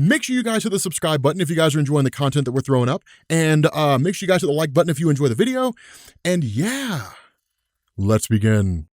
Make sure you guys hit the subscribe button if you guys are enjoying the content that we're throwing up. And make sure you guys hit the like button if you enjoy the video. And yeah, let's begin.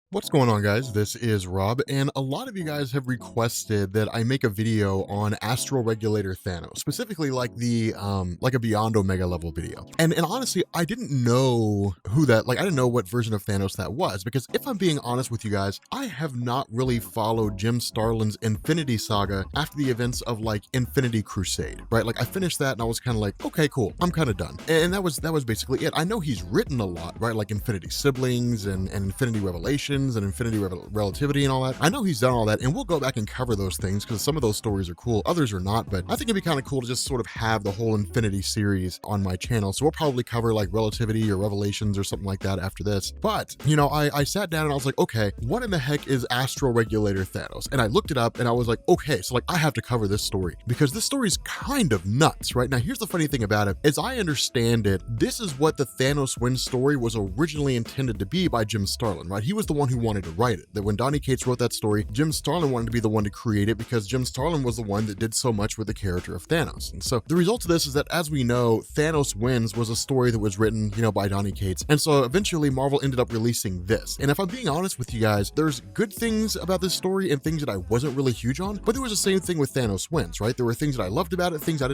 What's going on, guys? This is Rob, and a lot of you guys have requested that I make a video on Astral Regulator Thanos, specifically like a Beyond Omega level video. And honestly, I didn't know I didn't know what version of Thanos that was, because if I'm being honest with you guys, I have not really followed Jim Starlin's Infinity Saga after the events of like Infinity Crusade, right? Like I finished that and I was kind of like, okay, cool, I'm kind of done. And that was basically it. I know he's written a lot, right? Like Infinity Siblings and Infinity Revelations and Infinity Relativity and all that. I know he's done all that, and we'll go back and cover those things because some of those stories are cool, others are not, but I think it'd be kind of cool to just sort of have the whole Infinity series on my channel. So we'll probably cover like Relativity or Revelations or something like that after this. But, you know, I sat down and I was like, okay, what in the heck is Astral Regulator Thanos? And I looked it up and I was like, okay, so like I have to cover this story because this story is kind of nuts, right? Now, here's the funny thing about it. As I understand it, this is what the Thanos Win story was originally intended to be by Jim Starlin, right? He was the one who wanted to write it. That when Donny Cates wrote that story, Jim Starlin wanted to be the one to create it because Jim Starlin was the one that did so much with the character of Thanos. And so the result of this is that, as we know, Thanos Wins was a story that was written, you know, by Donny Cates. And so eventually Marvel ended up releasing this. And if I'm being honest with you guys, there's good things about this story and things that I wasn't really huge on, but there was the same thing with Thanos Wins, right? There were things that I loved about it, things that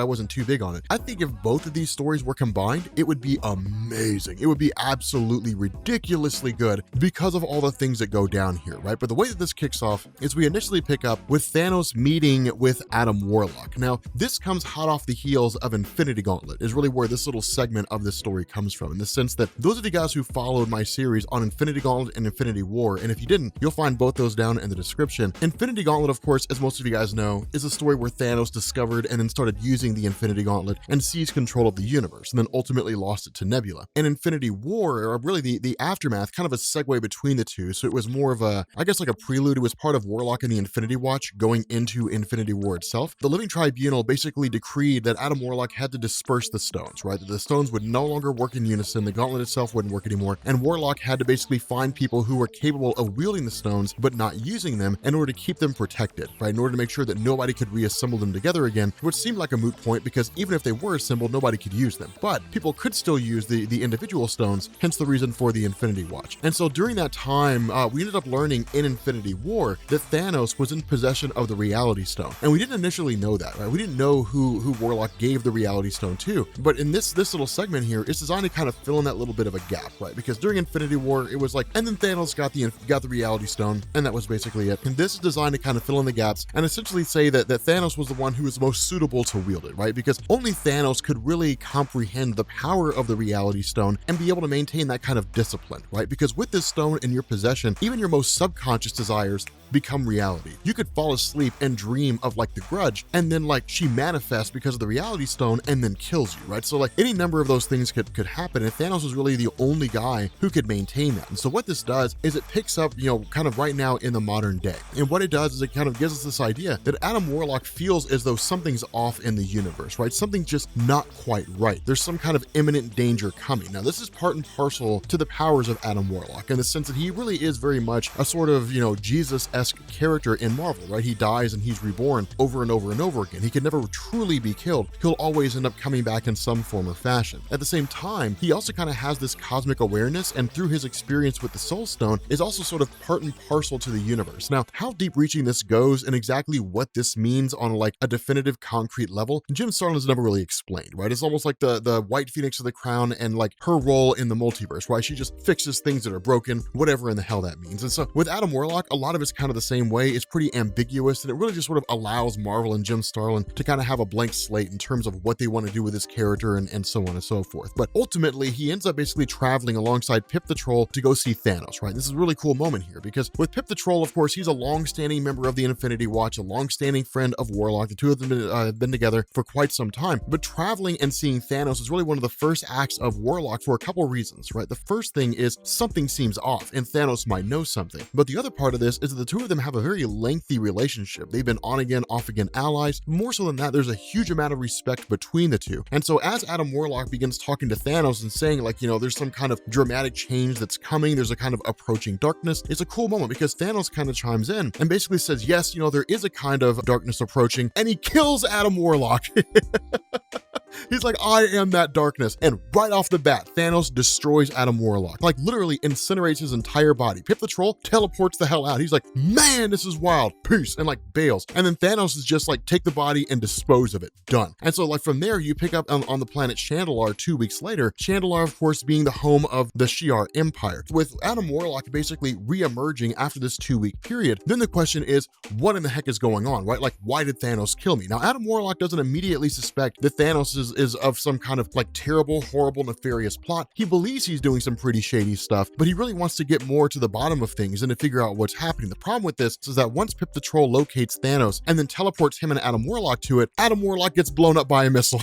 I wasn't too big on it. I think if both of these stories were combined, it would be amazing. It would be absolutely ridiculously good because of all the things that go down here, right? But the way that this kicks off is we initially pick up with Thanos meeting with Adam Warlock. Now, this comes hot off the heels of Infinity Gauntlet, is really where this little segment of this story comes from, in the sense that those of you guys who followed my series on Infinity Gauntlet and Infinity War, and if you didn't, you'll find both those down in the description. Infinity Gauntlet, of course, as most of you guys know, is a story where Thanos discovered and then started using the Infinity Gauntlet and seized control of the universe, and then ultimately lost it to Nebula. And Infinity War, or really the aftermath, kind of a segue between the two, so it was more of a, I guess, like a prelude. It was part of Warlock and the Infinity Watch going into Infinity War itself. The Living Tribunal basically decreed that Adam Warlock had to disperse the stones, right? That the stones would no longer work in unison, the gauntlet itself wouldn't work anymore, and Warlock had to basically find people who were capable of wielding the stones but not using them in order to keep them protected, right? In order to make sure that nobody could reassemble them together again, which seemed like a moot point because even if they were assembled, nobody could use them. But people could still use the individual stones, hence the reason for the Infinity Watch. And so during that time, we ended up learning in Infinity War that Thanos was in possession of the Reality Stone. And we didn't initially know that, right? We didn't know who Warlock gave the Reality Stone to. But in this little segment here, it's designed to kind of fill in that little bit of a gap, right? Because during Infinity War, it was like, and then Thanos got the Reality Stone, and that was basically it. And this is designed to kind of fill in the gaps and essentially say that Thanos was the one who was most suitable to wield it, right? Because only Thanos could really comprehend the power of the Reality Stone and be able to maintain that kind of discipline, right? Because with this stone in your possession, even your most subconscious desires become reality. You could fall asleep and dream of like the Grudge, and then like she manifests because of the Reality Stone and then kills you, right? So like any number of those things could happen, and Thanos was really the only guy who could maintain that. And so what this does is it picks up, you know, kind of right now in the modern day. And what it does is it kind of gives us this idea that Adam Warlock feels as though something's off in the universe, right? Something's just not quite right. There's some kind of imminent danger coming. Now, this is part and parcel to the powers of Adam Warlock in the sense that he really is very much a sort of, you know, Jesus-esque character in Marvel, right? He dies and he's reborn over and over and over again. He can never truly be killed. He'll always end up coming back in some form or fashion. At the same time, he also kind of has this cosmic awareness, and through his experience with the Soul Stone is also sort of part and parcel to the universe. Now, how deep reaching this goes and exactly what this means on like a definitive concrete level, Jim Starlin has never really explained, right? It's almost like the White Phoenix of the Crown and like her role in the multiverse, right? She just fixes things that are broken, whatever in the hell that means. And so with Adam Warlock, a lot of it's kind of the same way. It's pretty ambiguous, and it really just sort of allows Marvel and Jim Starlin to kind of have a blank slate in terms of what they want to do with his character and so on and so forth. But ultimately, he ends up basically traveling alongside Pip the Troll to go see Thanos, right? This is a really cool moment here because with Pip the Troll, of course, he's a long-standing member of the Infinity Watch, a long-standing friend of Warlock. The two of them have been together for quite some time. But traveling and seeing Thanos is really one of the first acts of Warlock for a couple reasons, right? The first thing is something seems off. and Thanos might know something. But the other part of this is that the two of them have a very lengthy relationship. They've been on again, off again allies. More so than that, there's a huge amount of respect between the two. And so as Adam Warlock begins talking to Thanos and saying, like, there's some kind of dramatic change that's coming, there's a kind of approaching darkness, it's a cool moment because Thanos kind of chimes in and basically says, yes, there is a kind of darkness approaching, and he kills Adam Warlock. He's like, I am that darkness. And right off the bat, Thanos destroys Adam Warlock, like literally incinerates his entire body. Pip the Troll teleports the hell out. He's like, man, this is wild. Peace. And like bails. And then Thanos is just like, take the body and dispose of it. Done. And so like from there, you pick up on the planet Chandelar 2 weeks later. Chandelar, of course, being the home of the Shi'ar Empire. With Adam Warlock basically re-emerging after this 2-week period, then the question is, what in the heck is going on, right? Like, why did Thanos kill me? Now, Adam Warlock doesn't immediately suspect that Thanos is of some kind of like terrible, horrible, nefarious plot. He believes he's doing some pretty shady stuff, but he really wants to get more to the bottom of things and to figure out what's happening. The problem with this is that once Pip the Troll locates Thanos and then teleports him and Adam Warlock to it, Adam Warlock gets blown up by a missile.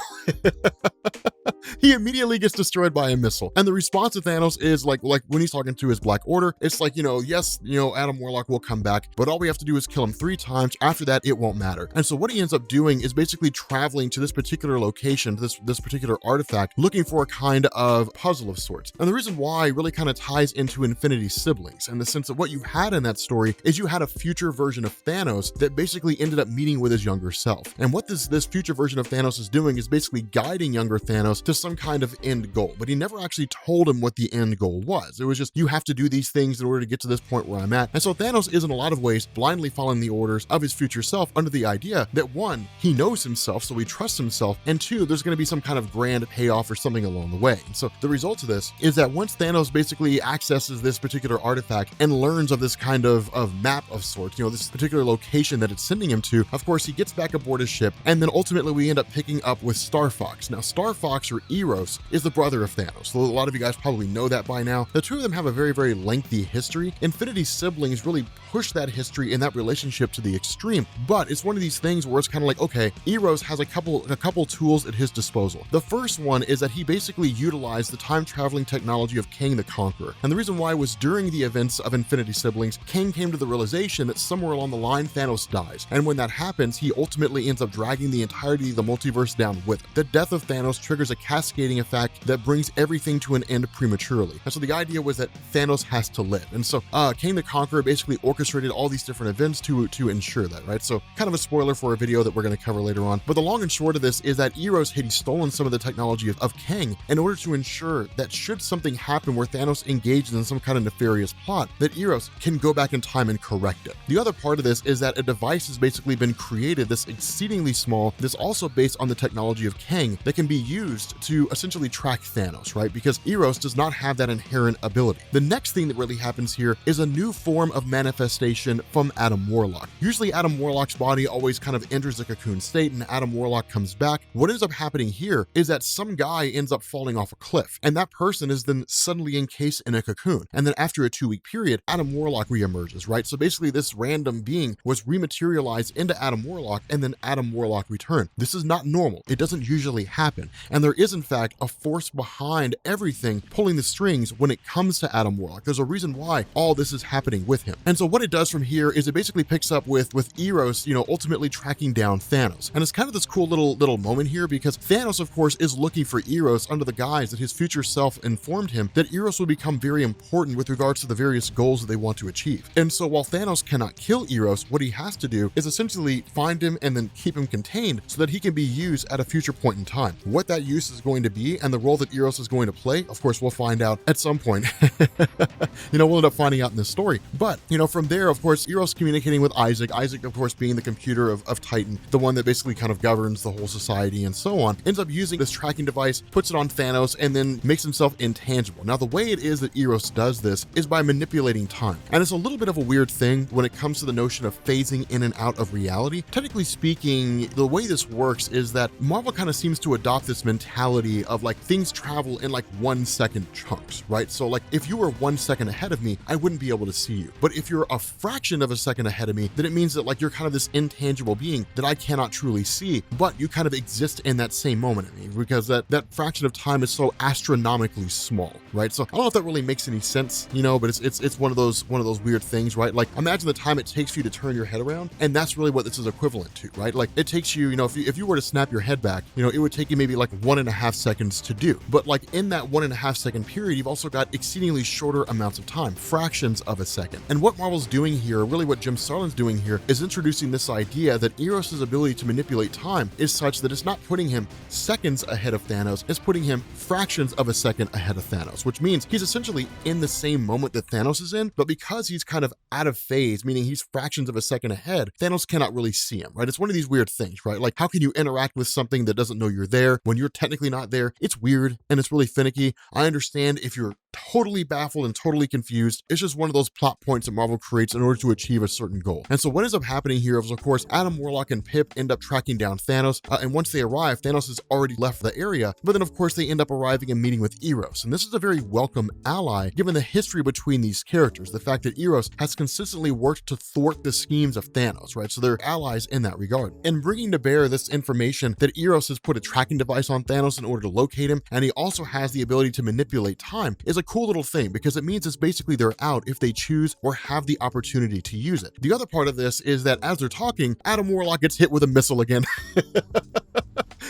He immediately gets destroyed by a missile. And the response of Thanos is like when he's talking to his Black Order, it's like, yes, Adam Warlock will come back, but all we have to do is kill him 3 times. After that, it won't matter. And so what he ends up doing is basically traveling to this particular location, this particular artifact, looking for a kind of puzzle of sorts. And the reason why really kind of ties into Infinity's siblings, in the sense that what you had in that story is you had a future version of Thanos that basically ended up meeting with his younger self. And what this future version of Thanos is doing is basically guiding younger Thanos to some kind of end goal, but he never actually told him what the end goal was. It was just, you have to do these things in order to get to this point where I'm at. And so Thanos is in a lot of ways blindly following the orders of his future self under the idea that 1, he knows himself, so he trusts himself, and 2, there's going to be some kind of grand payoff or something along the way. And so the result of this is that once Thanos basically accesses this particular artifact and learns of this kind of map of sorts, this particular location that it's sending him to, of course, he gets back aboard his ship, and then ultimately we end up picking up with Star Fox. Now, Star Fox, or Eros, is the brother of Thanos. So a lot of you guys probably know that by now. The two of them have a very, very lengthy history. Infinity's siblings really push that history and that relationship to the extreme, but it's one of these things where it's kind of like, okay, Eros has a couple tools at his disposal. The first one is that he basically utilized the time-traveling technology of Kang the Conqueror. And the reason why was during the events of Infinity Siblings, Kang came to the realization that somewhere along the line, Thanos dies. And when that happens, he ultimately ends up dragging the entirety of the multiverse down with it. The death of Thanos triggers a cascading effect that brings everything to an end prematurely. And so the idea was that Thanos has to live. And so Kang the Conqueror basically orchestrated all these different events to ensure that, right? So kind of a spoiler for a video that we're going to cover later on. But the long and short of this is that Eros had stolen some of the technology of Kang in order to ensure that should something happen where Thanos engages in some kind of nefarious plot, that Eros can go back in time and correct it. The other part of this is that a device has basically been created that's exceedingly small, that's also based on the technology of Kang, that can be used to essentially track Thanos, right? Because Eros does not have that inherent ability. The next thing that really happens here is a new form of manifestation from Adam Warlock. Usually Adam Warlock's body always kind of enters a cocoon state and Adam Warlock comes back. What ends up happening here is that some guy ends up falling off a cliff, and that person is then suddenly encased in a cocoon. And then after a 2-week period, Adam Warlock reemerges, right? So basically this random being was rematerialized into Adam Warlock, and then Adam Warlock returned. This is not normal. It doesn't usually happen. And there is in fact a force behind everything pulling the strings when it comes to Adam Warlock. There's a reason why all this is happening with him. And so what it does from here is it basically picks up with Eros, ultimately tracking down Thanos. And it's kind of this cool little moment here, because Thanos, of course, is looking for Eros under the guise that his future self informed him that Eros would become very important with regards to the various goals that they want to achieve. And so while Thanos cannot kill Eros, what he has to do is essentially find him and then keep him contained so that he can be used at a future point in time. What that use is going to be and the role that Eros is going to play, of course, we'll find out at some point. We'll end up finding out in this story. But, from there, of course, Eros communicating with Isaac, of course, being the computer of Titan, the one that basically kind of governs the whole society and so on, ends up using this tracking device, puts it on Thanos, and then makes himself intangible. Now, the way it is that Eros does this is by manipulating time. And it's a little bit of a weird thing when it comes to the notion of phasing in and out of reality. Technically speaking, the way this works is that Marvel kind of seems to adopt this mentality reality of like things travel in like 1 second chunks, right? So like if you were 1 second ahead of me, I wouldn't be able to see you. But if you're a fraction of a second ahead of me, then it means that like you're kind of this intangible being that I cannot truly see, but you kind of exist in that same moment of me, because that fraction of time is so astronomically small, right? So I don't know if that really makes any sense, you know, but it's one of those weird things, right? Like imagine the time it takes for you to turn your head around, and that's really what this is equivalent to, right? Like it takes you, you know, if you were to snap your head back, you know, it would take you maybe like 1.5 seconds to do. But like in that 1.5 second period, you've also got exceedingly shorter amounts of time, fractions of a second. And what Marvel's doing here, really what Jim Starlin's doing here, is introducing this idea that Eros' ability to manipulate time is such that it's not putting him seconds ahead of Thanos, it's putting him fractions of a second ahead of Thanos, which means he's essentially in the same moment that Thanos is in, but because he's kind of out of phase, meaning he's fractions of a second ahead, Thanos cannot really see him, right? It's one of these weird things, right? Like how can you interact with something that doesn't know you're there when you're technically not there? It's weird and it's really finicky. I understand if you're totally baffled and totally confused. It's just one of those plot points that Marvel creates in order to achieve a certain goal. And so what ends up happening here is, of course, Adam Warlock and Pip end up tracking down Thanos, and once they arrive, Thanos has already left the area, but then of course they end up arriving and meeting with Eros. And this is a very welcome ally given the history between these characters, the fact that Eros has consistently worked to thwart the schemes of Thanos, right? So they're allies in that regard. And bringing to bear this information that Eros has put a tracking device on Thanos in order to locate him, and he also has the ability to manipulate time, is a cool little thing, because it means it's basically they're out if they choose or have the opportunity to use it. The other part of this is that as they're talking, Adam Warlock gets hit with a missile again.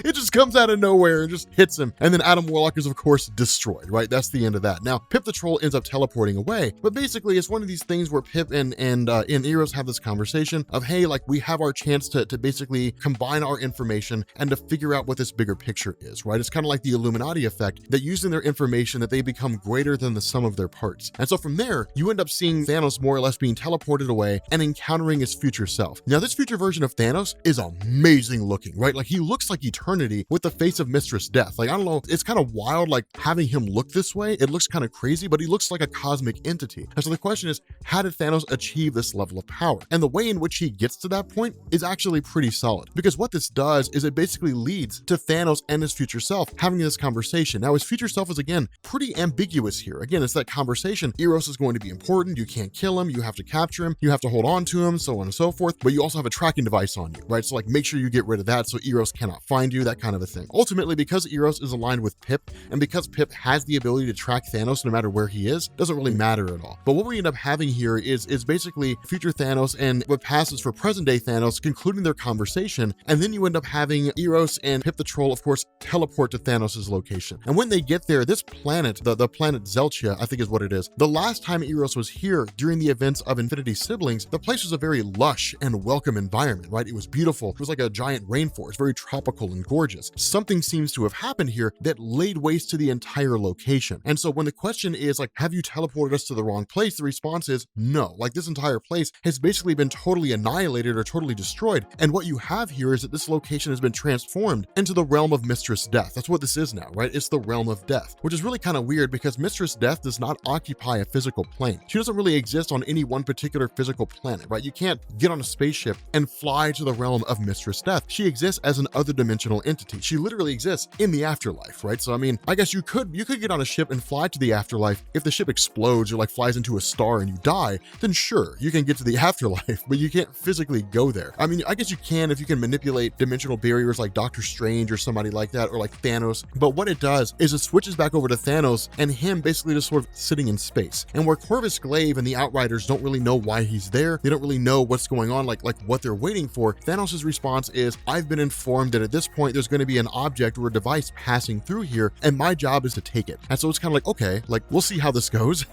It just comes out of nowhere and just hits him. And then Adam Warlock is, of course, destroyed, right? That's the end of that. Now, Pip the Troll ends up teleporting away, but basically it's one of these things where Pip and Eros have this conversation of, hey, like we have our chance to basically combine our information and to figure out what this bigger picture is, right? It's kind of like the Illuminati effect, that using their information that they become greater than the sum of their parts. And so from there, you end up seeing Thanos more or less being teleported away and encountering his future self. Now, this future version of Thanos is amazing looking, right? Like he looks like eternity with the face of Mistress Death. Like, I don't know, it's kind of wild, like having him look this way. It looks kind of crazy, but he looks like a cosmic entity. And so the question is, how did Thanos achieve this level of power? And the way in which he gets to that point is actually pretty solid, because what this does is it basically leads to Thanos and his future self having this conversation. Now, his future self is, again, pretty ambiguous here. Again, it's that conversation. Eros is going to be important. You can't kill him. You have to capture him. You have to hold on to him, so on and so forth. But you also have a tracking device on you, right? So like, make sure you get rid of that so Eros cannot find you, that kind of a thing. Ultimately, because Eros is aligned with Pip, and because Pip has the ability to track Thanos no matter where he is, doesn't really matter at all. But what we end up having here is basically future Thanos and what passes for present day Thanos concluding their conversation, and then you end up having Eros and Pip the Troll, of course, teleport to Thanos' location. And when they get there, this planet, the planet Zelchia, I think is what it is, the last time Eros was here during the events of Infinity Siblings, the place was a very lush and welcome environment, right? It was beautiful. It was like a giant rainforest, very tropical and gorgeous. Something seems to have happened here that laid waste to the entire location. And so when the question is like, have you teleported us to the wrong place? The response is no. Like, this entire place has basically been totally annihilated or totally destroyed. And what you have here is that this location has been transformed into the realm of Mistress Death. That's what this is now, right? It's the realm of death, which is really kind of weird because Mistress Death does not occupy a physical plane. She doesn't really exist on any one particular physical planet, right? You can't get on a spaceship and fly to the realm of Mistress Death. She exists as an other dimensional entity. She literally exists in the afterlife, right? So I mean, I guess you could get on a ship and fly to the afterlife. If the ship explodes or like flies into a star and you die, then sure, you can get to the afterlife, but you can't physically go there. I mean, I guess you can if you can manipulate dimensional barriers like Doctor Strange or somebody like that, or like Thanos. But what it does is it switches back over to Thanos and him basically just sort of sitting in space. And where Corvus Glaive and the Outriders don't really know why he's there, they don't really know what's going on, like what they're waiting for, Thanos' response is, I've been informed that at this point there's going to be an object or a device passing through here, and my job is to take it. And so it's kind of like, okay, like we'll see how this goes,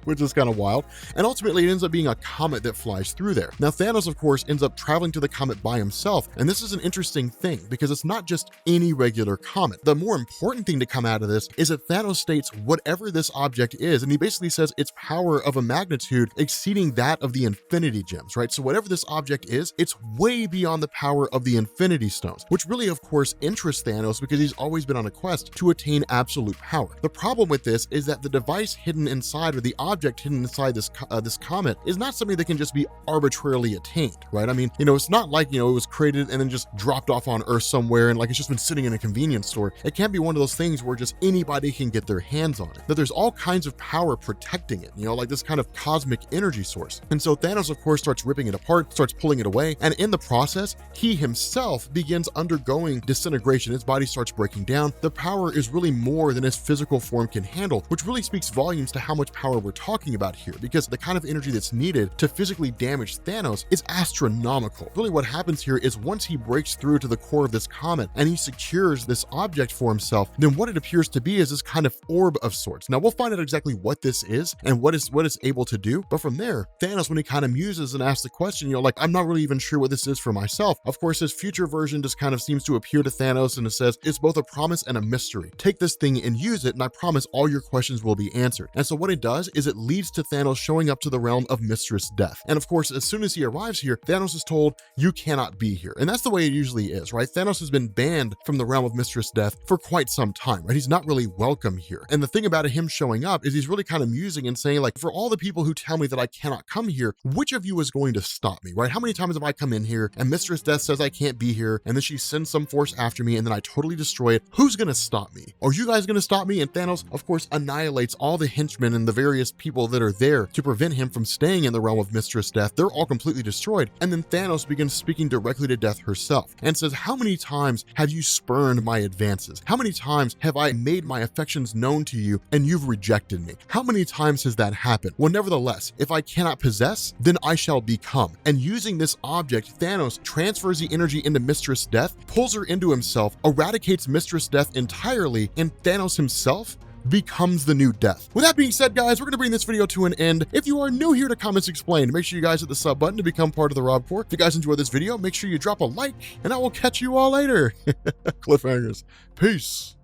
which is kind of wild. And ultimately it ends up being a comet that flies through there. Now Thanos, of course, ends up traveling to the comet by himself, and this is an interesting thing because it's not just any regular comet. The more important thing to come out of this is that Thanos states whatever this object is, and he basically says its power of a magnitude exceeding that of the Infinity Gems, right? So whatever this object is, it's way beyond the power of the Infinity Stones, which really, of course, course interests Thanos because he's always been on a quest to attain absolute power. The problem with this is that the device hidden inside, or the object hidden inside this comet, is not something that can just be arbitrarily attained, right? I mean, it's not like, it was created and then just dropped off on Earth somewhere and like it's just been sitting in a convenience store. It can't be one of those things where just anybody can get their hands on it. That there's all kinds of power protecting it, like this kind of cosmic energy source. And so Thanos, of course, starts ripping it apart, starts pulling it away, and in the process, he himself begins undergoing disintegration. His body starts breaking down. The power is really more than his physical form can handle, which really speaks volumes to how much power we're talking about here, because the kind of energy that's needed to physically damage Thanos is astronomical. Really what happens here is once he breaks through to the core of this comet and he secures this object for himself, then what it appears to be is this kind of orb of sorts. Now we'll find out exactly what this is and what it's able to do, but from there, Thanos, when he kind of muses and asks the question, like, I'm not really even sure what this is for myself. Of course, his future version just kind of seems to appear to Thanos and it says, it's both a promise and a mystery. Take this thing and use it, and I promise all your questions will be answered. And so what it does is it leads to Thanos showing up to the realm of Mistress Death. And of course, as soon as he arrives here, Thanos is told, you cannot be here. And that's the way it usually is, right? Thanos has been banned from the realm of Mistress Death for quite some time, right? He's not really welcome here. And the thing about him showing up is he's really kind of musing and saying, like, for all the people who tell me that I cannot come here, which of you is going to stop me, right? How many times have I come in here and Mistress Death says I can't be here, and then she sends some force after me and then I totally destroy it? Who's gonna stop me? Are you guys gonna stop me? And Thanos, of course, annihilates all the henchmen and the various people that are there to prevent him from staying in the realm of Mistress Death. They're all completely destroyed. And then Thanos begins speaking directly to Death herself and says, how many times have you spurned my advances? How many times have I made my affections known to you and you've rejected me? How many times has that happened? Well, nevertheless, if I cannot possess, then I shall become. And using this object, Thanos transfers the energy into Mistress Death, pulls her into himself, eradicates Mistress Death entirely, and Thanos himself becomes the new Death. With that being said, guys, we're going to bring this video to an end. If you are new here to Comments Explained, make sure you guys hit the sub button to become part of the Rob Corps. If you guys enjoyed this video, make sure you drop a like, and I will catch you all later. Cliffhangers. Peace.